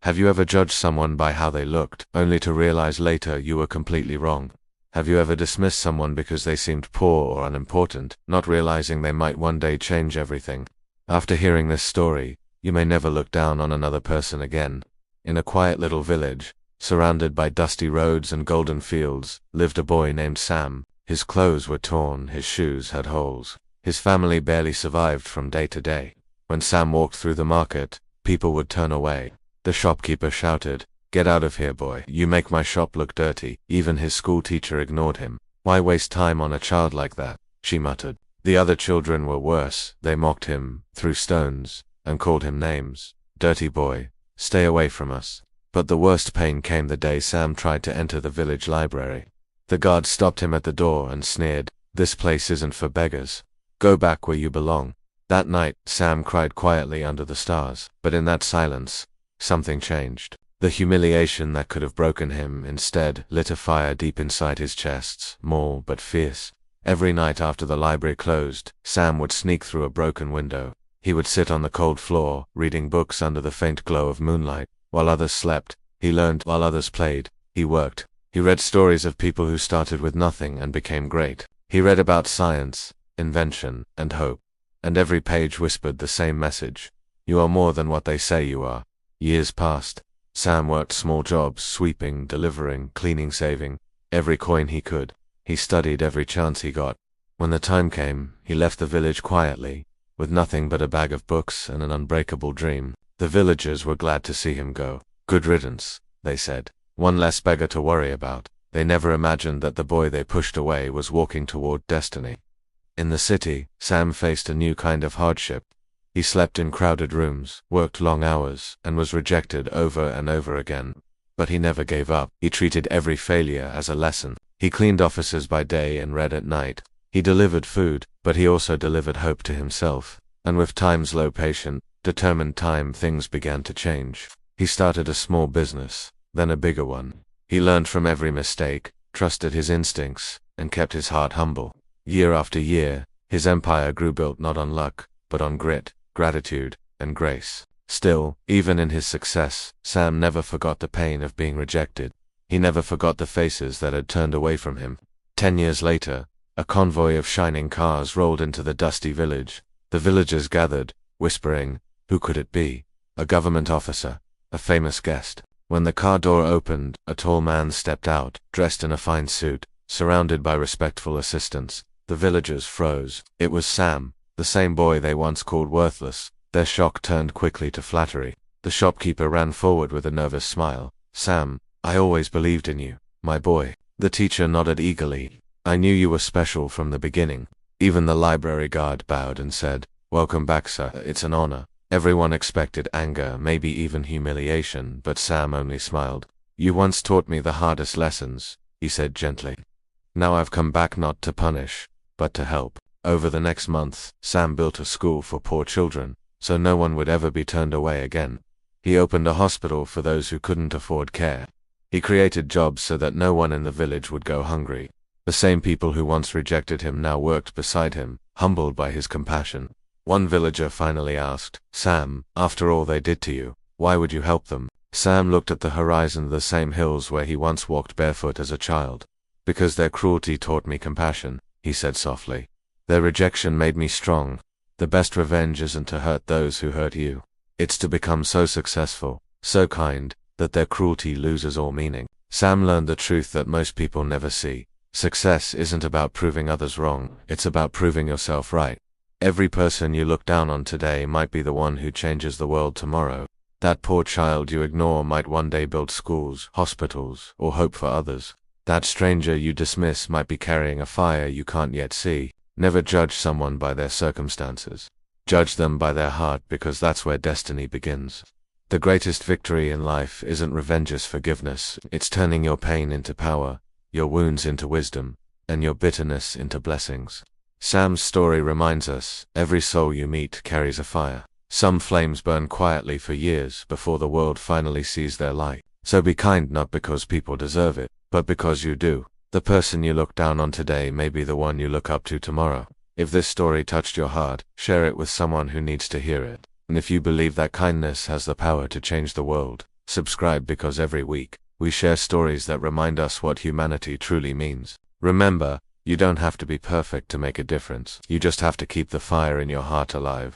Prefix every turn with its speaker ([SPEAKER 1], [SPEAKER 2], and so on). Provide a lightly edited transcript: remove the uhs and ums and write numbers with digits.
[SPEAKER 1] Have you ever judged someone by how they looked, only to realize later you were completely wrong? Have you ever dismissed someone because they seemed poor or unimportant, not realizing they might one day change everything? After hearing this story, you may never look down on another person again. In a quiet little village, surrounded by dusty roads and golden fields, lived a boy named Sam. His clothes were torn, his shoes had holes. His family barely survived from day to day. When Sam walked through the market, people would turn away. The shopkeeper shouted, "Get out of here, boy, you make my shop look dirty." Even his school teacher ignored him. "Why waste time on a child like that?" she muttered. The other children were worse. They mocked him, threw stones, and called him names. "Dirty boy, stay away from us." But the worst pain came the day Sam tried to enter the village library. The guard stopped him at the door and sneered, "This place isn't for beggars. Go back where you belong." That night, Sam cried quietly under the stars. But in that silence, something changed. The humiliation that could have broken him instead lit a fire deep inside his chest, small but fierce. Every night after the library closed, Sam would sneak through a broken window. He would sit on the cold floor, reading books under the faint glow of moonlight. While others slept, he learned. While others played, he worked. He read stories of people who started with nothing and became great. He read about science, invention, and hope. And every page whispered the same message: you are more than what they say you are. Years passed. Sam worked small jobs, sweeping, delivering, cleaning, saving every coin he could. He studied every chance he got. When the time came, he left the village quietly, with nothing but a bag of books and an unbreakable dream. The villagers were glad to see him go. "Good riddance," they said. One less beggar to worry about. They never imagined that the boy they pushed away was walking toward destiny. In the city, Sam faced a new kind of hardship. He slept in crowded rooms, worked long hours, and was rejected over and over again. But he never gave up. He treated every failure as a lesson. He cleaned offices by day and read at night. He delivered food, but he also delivered hope to himself. And with time's low patient, determined time, things began to change. He started a small business, then a bigger one. He learned from every mistake, trusted his instincts, and kept his heart humble. Year after year, his empire grew, built not on luck, but on grit, gratitude, and grace. Still, even in his success, Sam never forgot the pain of being rejected. He never forgot the faces that had turned away from him. 10 years later, a convoy of shining cars rolled into the dusty village. The villagers gathered, whispering, "Who could it be? A government officer, a famous guest." When the car door opened, a tall man stepped out, dressed in a fine suit, surrounded by respectful assistants. The villagers froze. It was Sam, the same boy they once called worthless. Their shock turned quickly to flattery. The shopkeeper ran forward with a nervous smile. "Sam, I always believed in you, my boy." The teacher nodded eagerly. "I knew you were special from the beginning." Even the library guard bowed and said, "Welcome back, sir. It's an honor." Everyone expected anger, maybe even humiliation, but Sam only smiled. "You once taught me the hardest lessons," he said gently. "Now I've come back not to punish, but to help." Over the next month, Sam built a school for poor children, so no one would ever be turned away again. He opened a hospital for those who couldn't afford care. He created jobs so that no one in the village would go hungry. The same people who once rejected him now worked beside him, humbled by his compassion. One villager finally asked, "Sam, after all they did to you, why would you help them?" Sam looked at the horizon, the same hills where he once walked barefoot as a child. "Because their cruelty taught me compassion," he said softly. "Their rejection made me strong. The best revenge isn't to hurt those who hurt you. It's to become so successful, so kind, that their cruelty loses all meaning." Sam learned the truth that most people never see. Success isn't about proving others wrong, it's about proving yourself right. Every person you look down on today might be the one who changes the world tomorrow. That poor child you ignore might one day build schools, hospitals, or hope for others. That stranger you dismiss might be carrying a fire you can't yet see. Never judge someone by their circumstances. Judge them by their heart, because that's where destiny begins. The greatest victory in life isn't revenge's forgiveness, it's turning your pain into power, your wounds into wisdom, and your bitterness into blessings. Sam's story reminds us, every soul you meet carries a fire. Some flames burn quietly for years before the world finally sees their light. So be kind, not because people deserve it, but because you do. The person you look down on today may be the one you look up to tomorrow. If this story touched your heart, share it with someone who needs to hear it. And if you believe that kindness has the power to change the world, Subscribe because every week, we share stories that remind us what humanity truly means. Remember, you don't have to be perfect to make a difference. You just have to keep the fire in your heart alive.